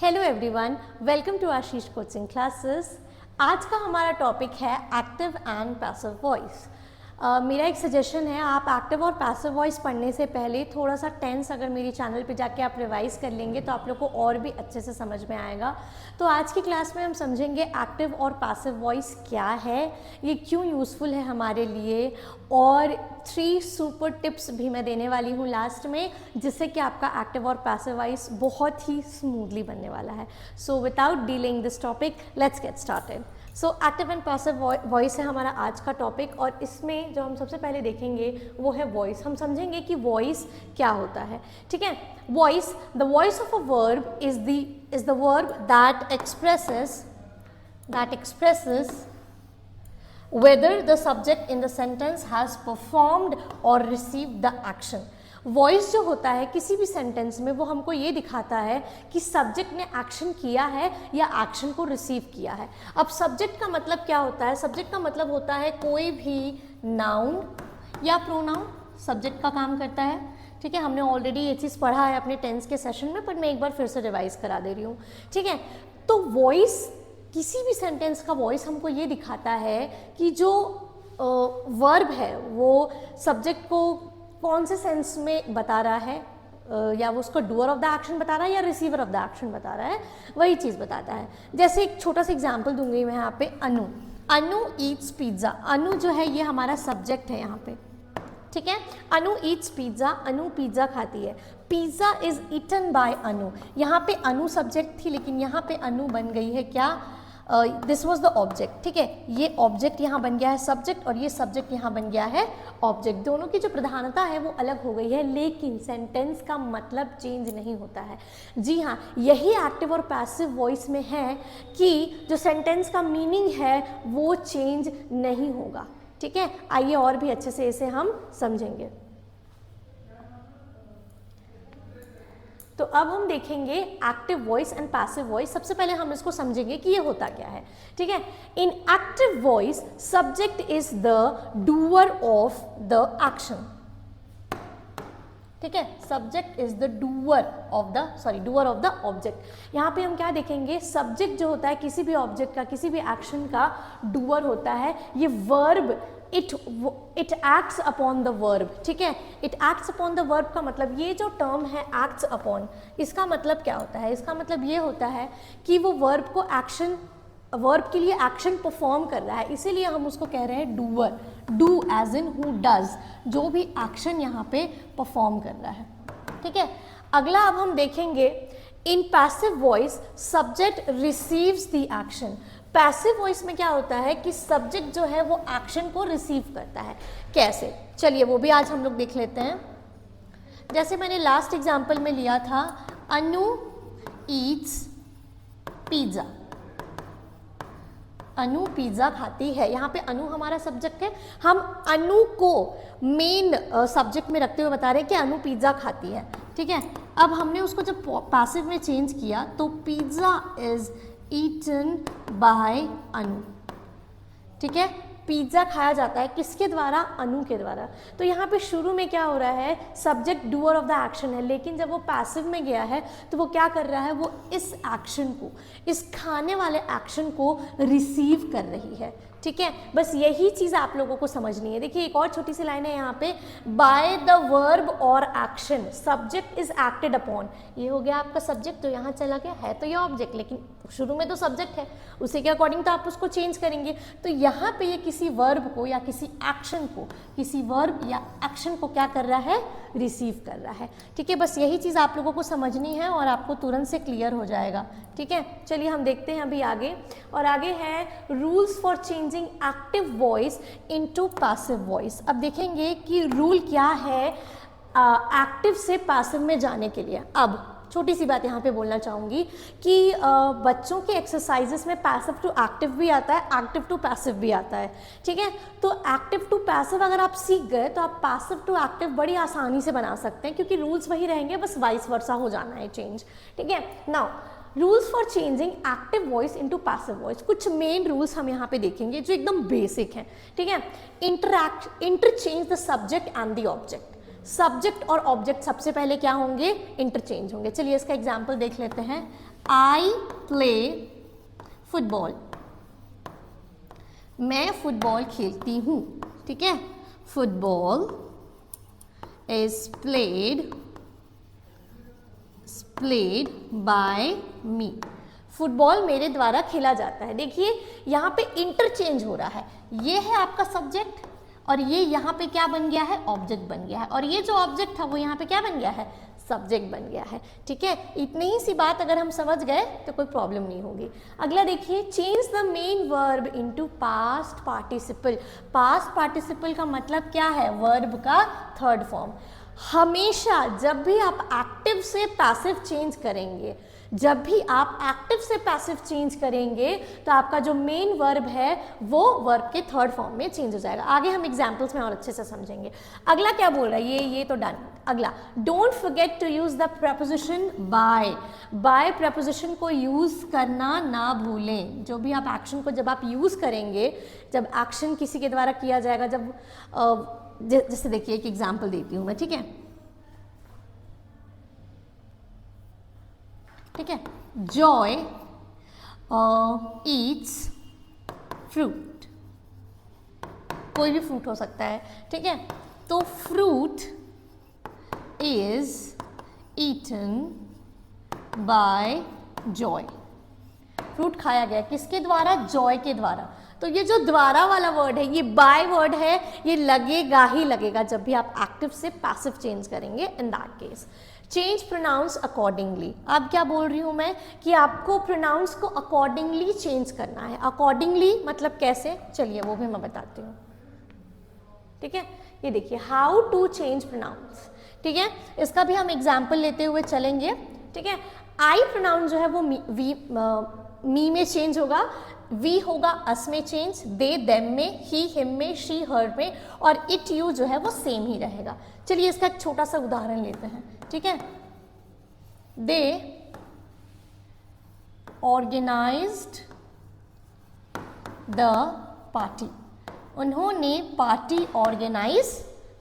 Hello everyone, welcome to Ashish coaching classes. आज का हमारा टॉपिक है एक्टिव एंड पैसिव वॉइस। मेरा एक सजेशन है, आप एक्टिव और पैसिव वॉइस पढ़ने से पहले थोड़ा सा टेंस अगर मेरी चैनल पे जाके आप रिवाइज कर लेंगे तो आप लोग को और भी अच्छे से समझ में आएगा। तो आज की क्लास में हम समझेंगे एक्टिव और पैसिव वॉइस क्या है, ये क्यों यूज़फुल है हमारे लिए, और 3 सुपर टिप्स भी मैं देने वाली हूँ लास्ट में, जिससे कि आपका एक्टिव और पैसिव वॉइस बहुत ही स्मूथली बनने वाला है। So without dealing this topic, let's get started. So active and passive voice है हमारा आज का टॉपिक, और इसमें जो हम सबसे पहले देखेंगे वो है वॉइस। हम समझेंगे कि वॉइस क्या होता है। ठीक है, voice, the voice of a verb is the verb that expresses whether the subject in the sentence has performed or received the action। Voice जो होता है किसी भी सेंटेंस में, वो हमको ये दिखाता है कि सब्जेक्ट ने एक्शन किया है या एक्शन को रिसीव किया है। अब सब्जेक्ट का मतलब क्या होता है? सब्जेक्ट का मतलब होता है कोई भी नाउन या प्रोनाउन सब्जेक्ट का काम करता है। ठीक है, हमने ऑलरेडी ये चीज़ पढ़ा है अपने टेंस के सेशन में, पर मैं एक बार फिर से रिवाइज करा दे रही हूँ। ठीक है, तो वॉइस, किसी भी सेंटेंस का वॉइस हमको ये दिखाता है कि जो वर्ब है वो सब्जेक्ट को कौन से सेंस में बता रहा है, या वो उसको डूअर ऑफ द एक्शन बता रहा है या रिसीवर ऑफ द एक्शन बता रहा है, वही चीज़ बताता है। जैसे एक छोटा सा एग्जांपल दूंगी मैं यहाँ पे, अनु ईट्स पिज्ज़ा। अनु जो है ये हमारा सब्जेक्ट है यहाँ पे। ठीक है, अनु ईट्स पिज्ज़ा, अनु पिज्ज़ा खाती है। पिज्ज़ा इज ईटन बाय अनु। यहाँ पे अनु सब्जेक्ट थी, लेकिन यहाँ पे अनु बन गई है क्या? This was the object. ठीक है, ये ऑब्जेक्ट यहाँ बन गया है सब्जेक्ट, और ये सब्जेक्ट यहाँ बन गया है ऑब्जेक्ट। दोनों की जो प्रधानता है वो अलग हो गई है, लेकिन सेंटेंस का मतलब चेंज नहीं होता है। जी हाँ, यही एक्टिव और पैसिव वॉइस में है कि जो सेंटेंस का मीनिंग है वो चेंज नहीं होगा। ठीक है, आइए और भी अच्छे से इसे हम समझेंगे। तो अब हम देखेंगे active voice and passive voice. सबसे पहले हम इसको समझेंगे कि ये होता क्या है। ठीक है, इन active voice subject is the doer of the action. ठीक है, subject is the doer of the object. यहाँ पे हम क्या देखेंगे, सब्जेक्ट जो होता है किसी भी ऑब्जेक्ट का, किसी भी एक्शन का डूअर होता है। ये verb it acts upon the verb. ठीक है, it acts upon the verb का मतलब, ये जो टर्म है एक्ट्स अपॉन, इसका मतलब क्या होता है? इसका मतलब ये होता है कि वो वर्ब को वर्ब के लिए एक्शन परफॉर्म कर रहा है, इसीलिए हम उसको कह रहे हैं doer. Do as in who does, जो भी एक्शन यहाँ पे परफॉर्म कर रहा है। ठीक है, अगला अब हम देखेंगे, in passive voice subject receives the action. Passive voice में क्या होता है कि सब्जेक्ट जो है वो एक्शन को रिसीव करता है। कैसे? चलिए वो भी आज हम लोग देख लेते हैं। जैसे मैंने लास्ट एग्जाम्पल में लिया था, अनु ईट्स पिज्ज़ा। अनु पिज्ज़ा खाती है, यहाँ पे अनु हमारा सब्जेक्ट है। हम अनु को मेन सब्जेक्ट में रखते हुए बता रहे हैं कि अनु पिज्ज़ा खाती है। ठीक है, अब हमने उसको जब पैसिव में चेंज किया तो पिज्ज़ा इज ईटन बाय अनु। ठीक है, पिज्ज़ा खाया जाता है किसके द्वारा? अनु के द्वारा। तो यहाँ पे शुरू में क्या हो रहा है, subject doer of the action है, लेकिन जब वो पैसिव में गया है तो वो क्या कर रहा है, वो इस एक्शन को, इस खाने वाले एक्शन को रिसीव कर रही है। ठीक है, बस यही चीज़ आप लोगों को समझनी है। देखिए एक और छोटी सी लाइन है यहाँ पे, बाय द वर्ब और action subject is acted upon. ये हो गया आपका सब्जेक्ट, तो यहाँ चला गया है तो ये ऑब्जेक्ट, लेकिन शुरू में तो सब्जेक्ट है, उसी के अकॉर्डिंग तो आप उसको चेंज करेंगे। तो यहाँ पे ये किसी वर्ब को या किसी एक्शन को, किसी वर्ब या एक्शन को क्या कर रहा है? रिसीव कर रहा है। ठीक है, बस यही चीज़ आप लोगों को समझनी है और आपको तुरंत से क्लियर हो जाएगा। ठीक है, चलिए हम देखते हैं अभी आगे, और आगे है rules for changing active voice into passive voice. अब देखेंगे कि रूल क्या है एक्टिव से पैसिव में जाने के लिए। अब छोटी सी बात यहाँ पे बोलना चाहूँगी कि बच्चों के एक्सरसाइजेस में पैसिव टू एक्टिव भी आता है, एक्टिव टू पैसिव भी आता है। ठीक है, तो एक्टिव टू पैसिव अगर आप सीख गए तो आप पैसिव टू एक्टिव बड़ी आसानी से बना सकते हैं, क्योंकि रूल्स वही रहेंगे, बस वाइस वर्सा हो जाना है चेंज। ठीक है, now rules for changing active voice into passive voice. कुछ मेन रूल्स हम यहाँ पे देखेंगे जो एकदम बेसिक हैं। ठीक है, interchange the subject and the object. Subject और ऑब्जेक्ट सबसे पहले क्या होंगे? इंटरचेंज होंगे। चलिए इसका एग्जाम्पल देख लेते हैं। आई प्ले फुटबॉल, मैं फुटबॉल खेलती हूँ, ठीक है। Football is played by me, football मेरे द्वारा खेला जाता है। देखिए यहाँ पे इंटरचेंज हो रहा है, ये है आपका सब्जेक्ट और ये यहाँ पे क्या बन गया है, ऑब्जेक्ट बन गया है, और ये जो ऑब्जेक्ट था वो यहाँ पे क्या बन गया है, सब्जेक्ट बन गया है, ठीक है। इतनी ही सी बात अगर हम समझ गए तो कोई प्रॉब्लम नहीं होगी। अगला देखिए, change the main verb into past participle. Past participle का मतलब क्या है, वर्ब का थर्ड फॉर्म। हमेशा जब भी आप एक्टिव से पैसिव चेंज करेंगे, जब भी आप एक्टिव से पैसिव चेंज करेंगे तो आपका जो मेन वर्ब है वो वर्ब के थर्ड फॉर्म में चेंज हो जाएगा। आगे हम एग्जांपल्स में और अच्छे से समझेंगे। अगला क्या बोल रहा है, ये तो डन। अगला, don't forget to use the preposition by. By preposition को यूज करना ना भूलें। जो भी आप एक्शन को जब आप यूज करेंगे, जब एक्शन किसी के द्वारा किया जाएगा, जब जैसे देखिए एक एग्जाम्पल देती हूँ मैं, ठीक है, ठीक है। जॉय ईट्स फ्रूट, कोई भी फ्रूट हो सकता है, ठीक है। तो fruit is eaten by Joy, fruit खाया गया किसके द्वारा, जॉय के द्वारा। तो ये जो द्वारा वाला वर्ड है, ये बाय वर्ड है, ये लगेगा ही लगेगा जब भी आप एक्टिव से पैसिव चेंज करेंगे। In that case change pronouns accordingly. अब क्या बोल रही हूँ मैं कि आपको प्रोनाउंस को अकॉर्डिंगली चेंज करना है। अकॉर्डिंगली मतलब कैसे, चलिए वो भी मैं बताती हूँ, ठीक है। ये देखिए, हाउ टू चेंज प्रोनाउंस, ठीक है। इसका भी हम एग्जाम्पल लेते हुए चलेंगे, ठीक है। आई प्रोनाउन जो है वो मी में चेंज होगा, वी होगा अस में चेंज, दे देम में, ही हिम में, शी हर में, और इट यू जो है वो सेम ही रहेगा। चलिए इसका एक छोटा सा उदाहरण लेते हैं, ठीक है। दे ऑर्गेनाइज्ड द पार्टी, उन्होंने पार्टी ऑर्गेनाइज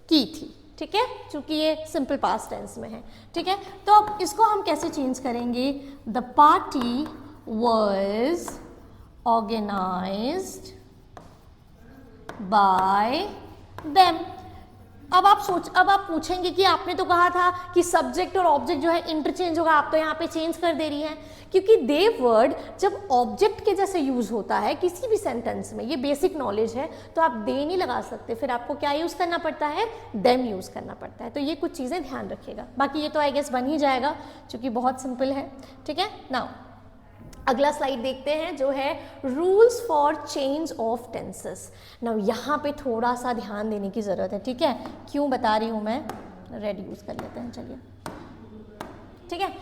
की थी, ठीक है, क्योंकि ये सिंपल पास्ट टेंस में है, ठीक है। तो अब इसको हम कैसे चेंज करेंगे, the party was organized by them। अब आप पूछेंगे कि आपने तो कहा था कि सब्जेक्ट और ऑब्जेक्ट जो है इंटरचेंज होगा, आप तो यहाँ पे चेंज कर दे रही हैं। क्योंकि दे वर्ड जब ऑब्जेक्ट के जैसे यूज होता है किसी भी सेंटेंस में, ये बेसिक नॉलेज है, तो आप दे नहीं लगा सकते, फिर आपको क्या यूज करना पड़ता है, देम यूज करना पड़ता है। तो ये कुछ चीजें ध्यान रखिएगा, बाकी ये तो आई गेस बन ही जाएगा क्योंकि बहुत सिंपल है, ठीक है। नाउ अगला स्लाइड देखते हैं जो है rules for change of tenses. Now यहाँ पे थोड़ा सा ध्यान देने की ज़रूरत है, ठीक है। क्यों बता रही हूँ मैं, रेड यूज़ कर लेते हैं, चलिए, ठीक है।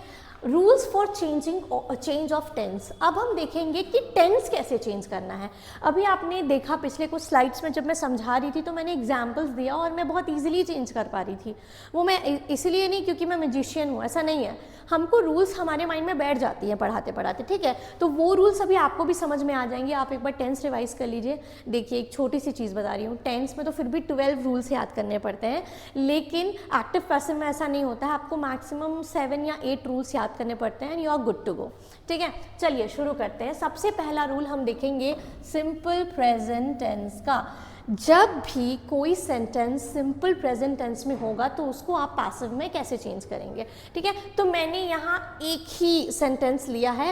Rules for change of tense. अब हम देखेंगे कि टेंस कैसे चेंज करना है। अभी आपने देखा पिछले कुछ स्लाइड्स में जब मैं समझा रही थी तो मैंने एग्जाम्पल्स दिया और मैं बहुत इजीली चेंज कर पा रही थी। वो मैं इसलिए नहीं क्योंकि मैं मैजिशियन हूँ, ऐसा नहीं है। हमको रूल्स हमारे माइंड में बैठ जाती हैं पढ़ाते पढ़ाते, ठीक है। तो वो रूल्स अभी आपको भी समझ में आ जाएंगे। आप एक बार टेंस रिवाइज कर लीजिए। देखिए एक छोटी सी चीज़ बता रही हूँ, टेंस में तो फिर भी 12 रूल्स याद करने पड़ते हैं, लेकिन एक्टिव पैसिव में ऐसा नहीं होता है। आपको मैक्सिमम 7 या 8 रूल्स याद करने पड़ते हैं, you are good to go, ठीक है। चलिए शुरू करते हैं। सबसे पहला रूल हम देखेंगे सिंपल प्रेजेंट टेंस का। जब भी कोई सेंटेंस सिंपल प्रेजेंट टेंस में होगा तो उसको आप पैसिव में कैसे चेंज करेंगे, ठीक है। तो मैंने यहाँ एक ही सेंटेंस लिया है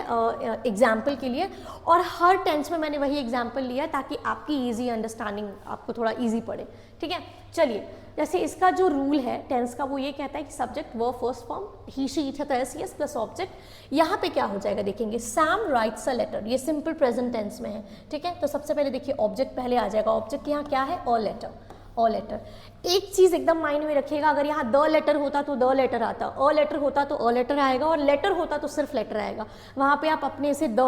एग्जाम्पल के लिए, और हर टेंस में मैंने वही एग्जाम्पल लिया ताकि आपकी ईजी अंडरस्टैंडिंग आपको थोड़ा ईजी पड़े, ठीक है। चलिए, जैसे इसका जो रूल है टेंस का वो ये कहता है कि subject verb first form, he she it है एस प्लस ऑब्जेक्ट। यहाँ पे क्या हो जाएगा देखेंगे, सैम राइट्स अ लेटर, ये सिंपल प्रेजेंट टेंस में है, ठीक है। तो सबसे पहले देखिए ऑब्जेक्ट पहले आ जाएगा। ऑब्जेक्ट यहाँ क्या है, अ लेटर, अ लेटर। एक चीज़ एकदम माइंड में रखिएगा, अगर यहाँ द लेटर होता तो द लेटर आता, अ लेटर होता तो अ लेटर आएगा, और लेटर होता तो सिर्फ लेटर आएगा। वहाँ पे आप अपने से द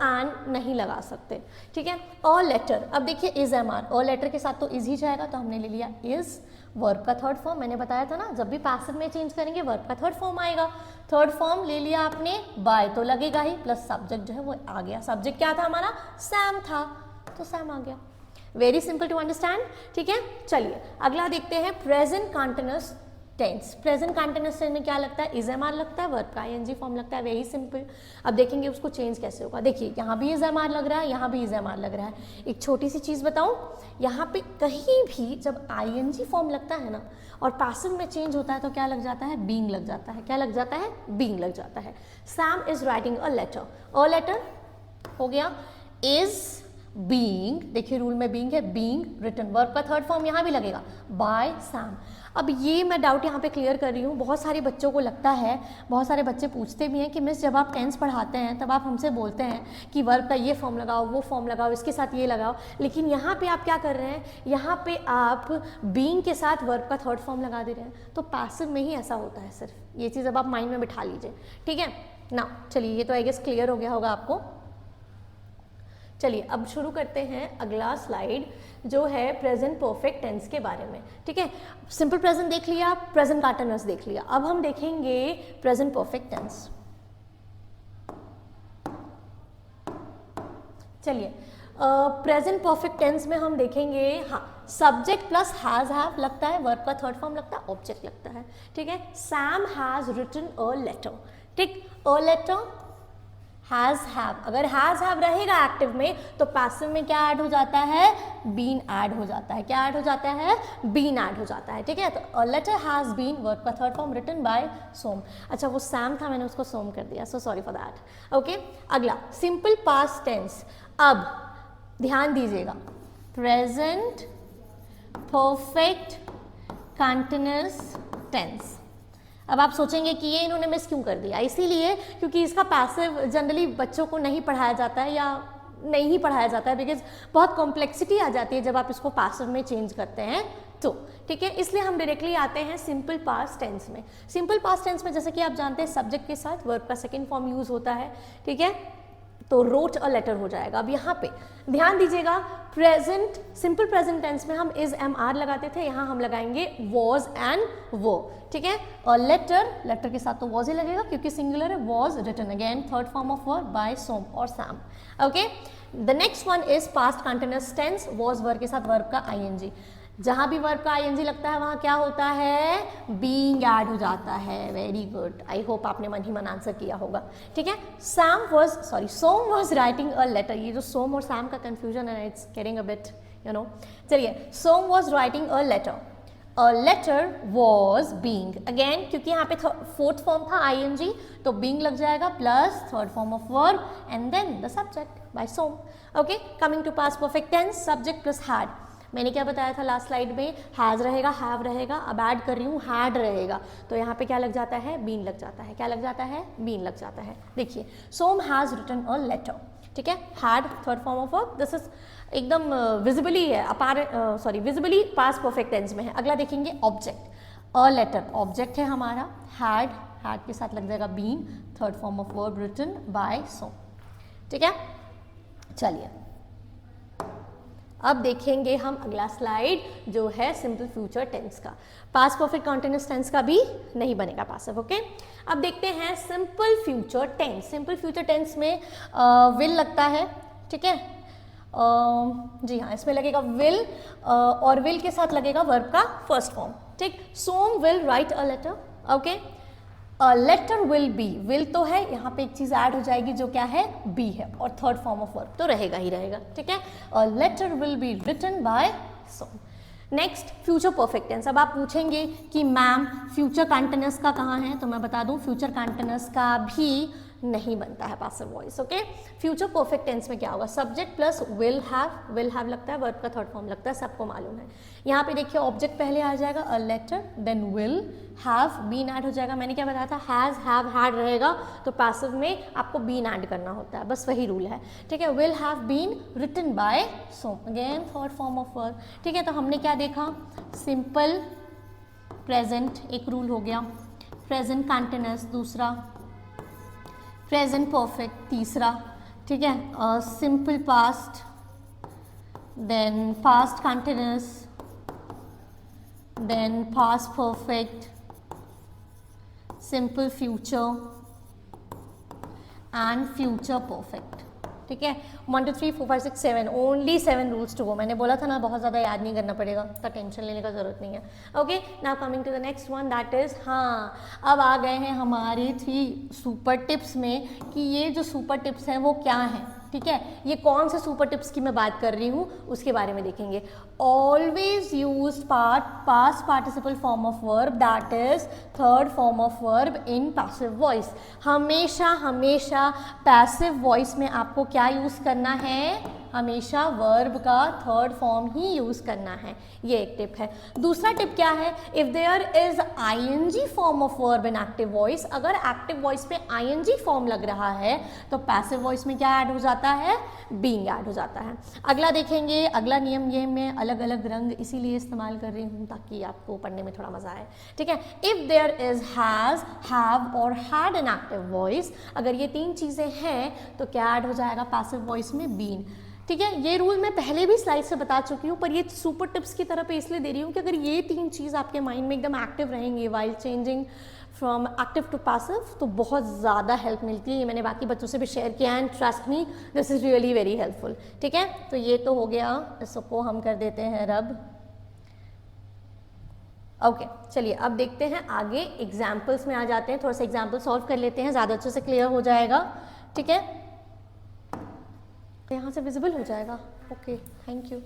एन नहीं लगा सकते, ठीक है। अ लेटर, अब देखिए is am are, a letter के साथ तो इज ही जाएगा, तो हमने ले लिया इज। वर्ब का थर्ड फॉर्म मैंने बताया था ना, जब भी पैसिव में चेंज करेंगे वर्ब का थर्ड फॉर्म आएगा। थर्ड फॉर्म ले लिया आपने, बाय तो लगेगा ही, प्लस सब्जेक्ट जो है वो आ गया। सब्जेक्ट क्या था हमारा, सैम था, तो सैम आ गया। वेरी सिंपल टू अंडरस्टैंड, ठीक है। चलिए अगला देखते हैं present continuous tense. Present continuous tense में क्या लगता है, इज एम आर लगता है, वर्ब का आईएनजी फॉर्म लगता है, वेरी सिंपल। अब देखेंगे उसको चेंज कैसे होगा। देखिए यहाँ भी इज एम आर लग रहा है, यहाँ भी इज एम आर लग रहा है। एक छोटी सी चीज़ बताऊँ, यहाँ पे कहीं भी जब आईएनजी फॉर्म लगता है ना और पैसिव में चेंज होता है तो क्या लग जाता है, बीइंग लग जाता है। क्या लग जाता है, बीइंग लग जाता है। Sam is writing a letter हो गया, इज बीइंग, देखिए रूल में बीइंग है, बीइंग रिटन, वर्ब का थर्ड फॉर्म यहाँ भी लगेगा, बाय सैम। अब ये मैं डाउट यहाँ पे क्लियर कर रही हूँ, बहुत सारे बच्चों को लगता है, बहुत सारे बच्चे पूछते भी हैं कि मिस जब आप टेंस पढ़ाते हैं तब आप हमसे बोलते हैं कि वर्ब का ये फॉर्म लगाओ, वो फॉर्म लगाओ, इसके साथ ये लगाओ, लेकिन यहाँ पे आप क्या कर रहे हैं, यहाँ पे आप बीइंग के साथ वर्ब का थर्ड फॉर्म लगा दे रहे हैं। तो पैसिव में ही ऐसा होता है सिर्फ, ये चीज़ अब आप माइंड में बिठा लीजिए, ठीक है ना। चलिए ये तो आई गेस क्लियर हो गया होगा आपको। चलिए अब शुरू करते हैं अगला स्लाइड जो है प्रेजेंट परफेक्ट टेंस के बारे में, ठीक है। सिंपल प्रेजेंट देख लिया, प्रेजेंट कंटिन्यूअस देख लिया, अब हम देखेंगे प्रेजेंट परफेक्ट टेंस। चलिए प्रेजेंट परफेक्ट टेंस में हम देखेंगे, हाँ सब्जेक्ट प्लस हैज हैव लगता है, वर्ब का थर्ड फॉर्म लगता है, ऑब्जेक्ट लगता है, ठीक है। Sam has written a letter, ठीक, अ लेटर हैज हैव, अगर हैज हैव रहेगा एक्टिव में तो पैसिव में क्या ऐड हो जाता है, बीन ऐड हो जाता है। क्या ऐड हो जाता है, बीन ऐड हो जाता है, ठीक है। तो a letter has been, verb का third form written by Som. अच्छा वो सैम था, मैंने उसको सोम कर दिया, so sorry for that, okay. अगला सिंपल पास्ट टेंस, अब ध्यान दीजिएगा, प्रेजेंट परफेक्ट कंटिन्यूअस टेंस। अब आप सोचेंगे कि ये इन्होंने मिस क्यों कर दिया, इसीलिए क्योंकि इसका पैसिव जनरली बच्चों को नहीं पढ़ाया जाता है या नहीं ही पढ़ाया जाता है, बिकॉज बहुत कॉम्प्लेक्सिटी आ जाती है जब आप इसको पैसिव में चेंज करते हैं तो, ठीक है। इसलिए हम डायरेक्टली आते हैं सिंपल पास्ट टेंस में। सिंपल पास्ट टेंस में जैसे कि आप जानते हैं सब्जेक्ट के साथ वर्ब का सेकेंड फॉर्म यूज होता है, ठीक है, तो रोट अ लेटर हो जाएगा। अब यहाँ पे ध्यान दीजिएगा, प्रेजेंट सिंपल प्रेजेंट टेंस में हम इज एम आर लगाते थे, यहाँ हम लगाएंगे वॉज एंड वो, ठीक है। और लेटर के साथ तो वॉज ही लगेगा क्योंकि सिंगुलर है, was written, again third form of verb by Som और Sam, okay. The next one is past continuous tense, was verb के साथ वर्ब का आईएनजी। जहां भी वर्ब का आईएनजी लगता है वहां क्या होता है, बीइंग ऐड हो जाता है। वेरी गुड, आई होप आपने मन ही मन आंसर किया होगा, ठीक है। Som was writing a letter, ये जो सोम और सैम का कंफ्यूजन है, it's getting a bit you know. चलिए, Som was writing a letter, a letter was being, again क्योंकि यहाँ पे फोर्थ फॉर्म था आईएनजी तो बीइंग लग जाएगा plus third form of verb and then the subject by Som, okay. Coming to past perfect tense, subject plus had. मैंने क्या बताया था लास्ट स्लाइड में, हैज रहेगा, हैव रहेगा, अब ऐड कर रही हूँ हैड रहेगा, तो यहाँ पे क्या लग जाता है, बीन लग जाता है। क्या लग जाता है, बीन लग जाता है। देखिए सोम हैज रिटन अ लेटर, ठीक है, had third form of verb, this is एकदम विजिबली है, विजिबली पास्ट परफेक्ट टेंस में है। अगला देखेंगे ऑब्जेक्ट, अ लेटर ऑब्जेक्ट है हमारा, हैड के साथ लग जाएगा been, third form of verb written by Som, ठीक है। चलिए अब देखेंगे हम अगला स्लाइड जो है सिंपल फ्यूचर टेंस का। पास्ट परफेक्ट कंटिन्यूअस टेंस का भी नहीं बनेगा पासिव, ओके। अब देखते हैं simple future tense. Simple future tense में विल लगता है, ठीक है, जी हाँ, इसमें लगेगा विल और विल के साथ लगेगा वर्ब का फर्स्ट फॉर्म, ठीक। Som will write a letter, okay. A letter will be, will तो है, यहाँ पे एक चीज ऐड हो जाएगी जो क्या है, बी है, और थर्ड फॉर्म ऑफ वर्ब तो रहेगा ही रहेगा, ठीक है। A letter will be written by Som. Next future perfect tense. अब आप पूछेंगे कि मैम फ्यूचर कंटिन्यूअस का कहाँ है, तो मैं बता दूं फ्यूचर कंटिन्यूअस का भी नहीं बनता है passive voice, okay. Future perfect tense में क्या होगा, सब्जेक्ट प्लस विल हैव लगता है, वर्ब का थर्ड फॉर्म लगता है, सबको मालूम है। यहाँ पे देखिए ऑब्जेक्ट पहले आ जाएगा, a letter, then will have, been add हो जाएगा। मैंने क्या बताया था, हैज हैव हैड रहेगा तो पैसिव में आपको बीन ऐड करना होता है, बस वही रूल है, ठीक है। Will have been written by Som, again third form of verb, ठीक है। तो हमने क्या देखा, सिंपल प्रेजेंट एक रूल हो गया, प्रेजेंट कंटिन्यूअस दूसरा, प्रेजेंट परफेक्ट तीसरा, ठीक है, simple past, then past continuous, then past perfect, simple future and future perfect, ठीक है, 1 2 3 4 5 6 7, ओनली 7 रूल्स टू गो। मैंने बोला था ना बहुत ज़्यादा याद नहीं करना पड़ेगा, तो टेंशन लेने का ज़रूरत नहीं है। Okay, now coming to the next one, that is, हाँ अब आ गए हैं हमारे 3 सुपर टिप्स में कि ये जो सुपर टिप्स हैं वो क्या हैं। ठीक है, ये कौन से सुपर टिप्स की मैं बात कर रही हूँ उसके बारे में देखेंगे। Always use past participle form of verb, that is third form of verb in passive voice. हमेशा हमेशा पैसिव वॉइस में आपको क्या यूज करना है, हमेशा वर्ब का थर्ड फॉर्म ही यूज करना है। ये एक टिप है। दूसरा टिप क्या है, if there is ING form of verb in active voice, अगर एक्टिव वॉइस पे आईएनजी फॉर्म लग रहा है तो पैसिव वॉइस में क्या ऐड हो जाता है, बीइंग ऐड हो जाता है। अगला देखेंगे, अगला नियम, ये मैं अलग अलग रंग इसीलिए इस्तेमाल कर रही हूँ ताकि आपको पढ़ने में थोड़ा मजा आए। ठीक है, if there is has, have और हैड इन एक्टिव वॉइस, अगर ये 3 चीजें हैं तो क्या ऐड हो जाएगा पैसिव वॉइस में, बीन। ठीक है, ये रूल मैं पहले भी स्लाइड से बता चुकी हूँ, पर ये सुपर टिप्स की तरह पे इसलिए दे रही हूँ कि अगर ये 3 चीज़ आपके माइंड में एकदम एक्टिव रहेंगी while changing from active to passive, तो बहुत ज़्यादा हेल्प मिलती है। ये मैंने बाकी बच्चों से भी शेयर किया and trust me this is really very helpful. ठीक है, तो ये तो हो गया, इसको हम कर देते हैं रब। ओके, चलिए अब देखते हैं आगे, एग्जाम्पल्स में आ जाते हैं, थोड़ा सा एग्जाम्पल सॉल्व कर लेते हैं, ज़्यादा अच्छे से क्लियर हो जाएगा। ठीक है, यहाँ से विजिबल हो जाएगा। Okay, thank you.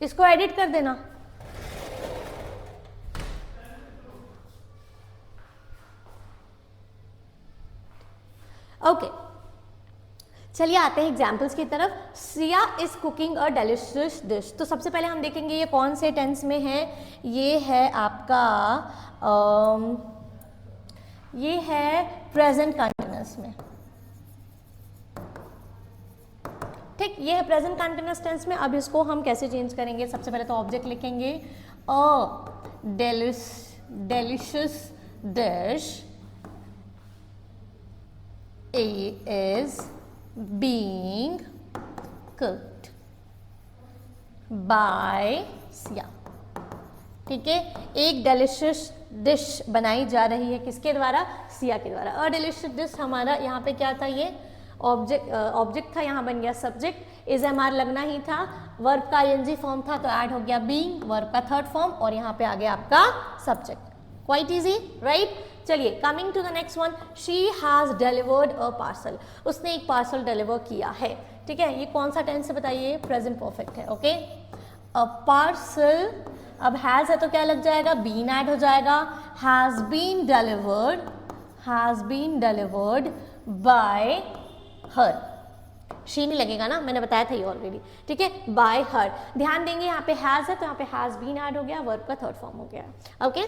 इसको एडिट कर देना। ओके, चलिए आते हैं एग्जाम्पल्स की तरफ। Siya is cooking a delicious dish. तो सबसे पहले हम देखेंगे ये कौन से टेंस में है। ये है आपका ये है प्रेजेंट कंटिन्यूअस में। ठीक, ये है प्रेजेंट कंटिन्यूअस टेंस में। अब इसको हम कैसे चेंज करेंगे, सबसे पहले तो ऑब्जेक्ट लिखेंगे, अ delicious dish is being cooked by Siya. ठीक है, एक डिलीशियस डिश बनाई जा रही है किसके द्वारा, सिया के द्वारा। अ डिलीशियस डिश हमारा यहाँ पे क्या था, ये ऑब्जेक्ट था, यहाँ बन गया सब्जेक्ट, इज एम आर लगना ही था, वर्ब का आईएनजी फॉर्म था तो ऐड हो गया बीइंग, वर्ब का थर्ड फॉर्म, और यहाँ पे आ गया आपका सब्जेक्ट। Quite easy, right. चलिए coming to the next one, she has delivered a parcel. उसने एक पार्सल डिलीवर किया है। ठीक है, ये कौन सा टेंस है बताइए, प्रेजेंट परफेक्ट है। ओके, अ पार्सल, अब हैज है तो क्या लग जाएगा, बीन ऐड हो जाएगा। Has been delivered by her, she नहीं लगेगा ना, मैंने बताया था ये ऑलरेडी। ठीक है, बाय हर। ध्यान देंगे यहाँ पे हैज है तो यहाँ पे हैज बीन ऐड हो गया, वर्ब का थर्ड फॉर्म हो गया। Okay,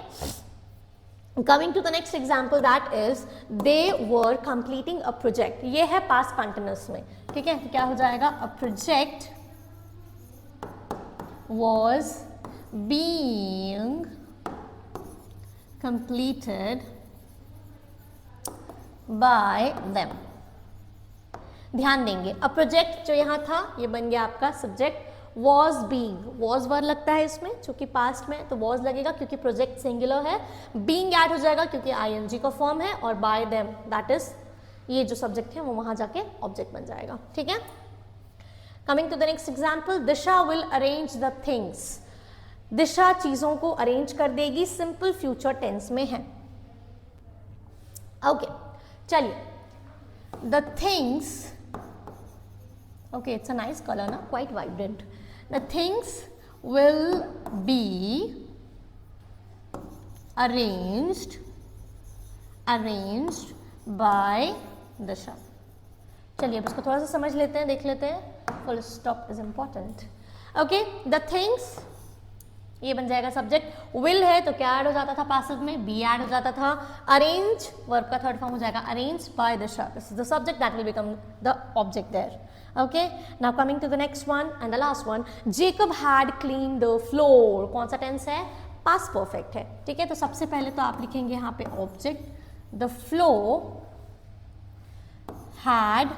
coming to the next example, that is they were completing a project. ये है पास्ट कंटिन्यूअस में। ठीक है, तो क्या हो जाएगा, a project was being completed by them. ध्यान देंगे, अ प्रोजेक्ट जो यहाँ था ये बन गया आपका subject, was being, was word लगता है इसमें चूंकि पास्ट में, तो वॉज लगेगा क्योंकि प्रोजेक्ट सिंगुलर है, बीइंग ऐड हो जाएगा क्योंकि आईएनजी का फॉर्म है, और बाय देम दैट इज ये जो सब्जेक्ट है वो वहां जाके ऑब्जेक्ट बन जाएगा। ठीक है, coming to the next example, Disha will arrange the things. Disha चीजों को अरेंज कर देगी, सिंपल फ्यूचर टेंस में है। ओके, चलिए, the things, okay, it's a nice color na, quite vibrant. The things will be arranged by Disha। चलिए अब इसको थोड़ा सा समझ लेते हैं, देख लेते हैं। Full stop is important. Okay, the things ये बन जाएगा सब्जेक्ट, विल है तो क्या ऐड हो जाता था पैसिव में, बी ऐड हो जाता था, अरेंज वर्ब का थर्ड फॉर्म हो जाएगा, arrange by Disha, this is the subject that will become the object there. Okay, now coming to the next one and the last one, Jacob had cleaned the floor। कौन सा tense है, past perfect है। ठीक है, तो सबसे पहले तो आप लिखेंगे यहाँ पे ऑब्जेक्ट, द floor had,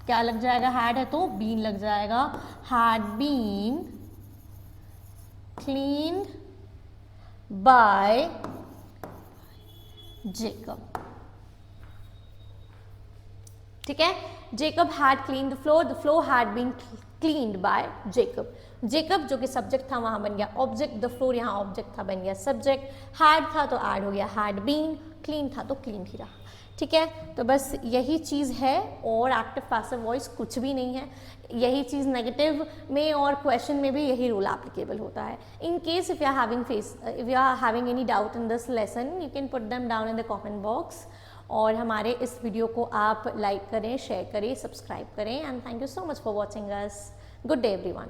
क्या लग जाएगा, had है तो बीन लग जाएगा, had been cleaned by Jacob। ठीक है, Jacob had clean the floor had been cleaned by Jacob. Jacob जो कि सब्जेक्ट था वहाँ बन गया ऑब्जेक्ट, द फ्लोर यहाँ ऑब्जेक्ट था बन गया सब्जेक्ट, हैड था तो ऐड हो गया हैड बीन, क्लीन था तो क्लीन ही रहा। ठीक है, तो बस यही चीज़ है और एक्टिव पैसिव वॉइस कुछ भी नहीं है। यही चीज़ नेगेटिव में और क्वेश्चन में भी यही रूल एप्लीकेबल होता है। In case if you are having any doubt in this lesson you can put them down in the comment box. और हमारे इस वीडियो को आप लाइक करें, शेयर करें, सब्सक्राइब करें and thank you so much for watching us. Good day everyone.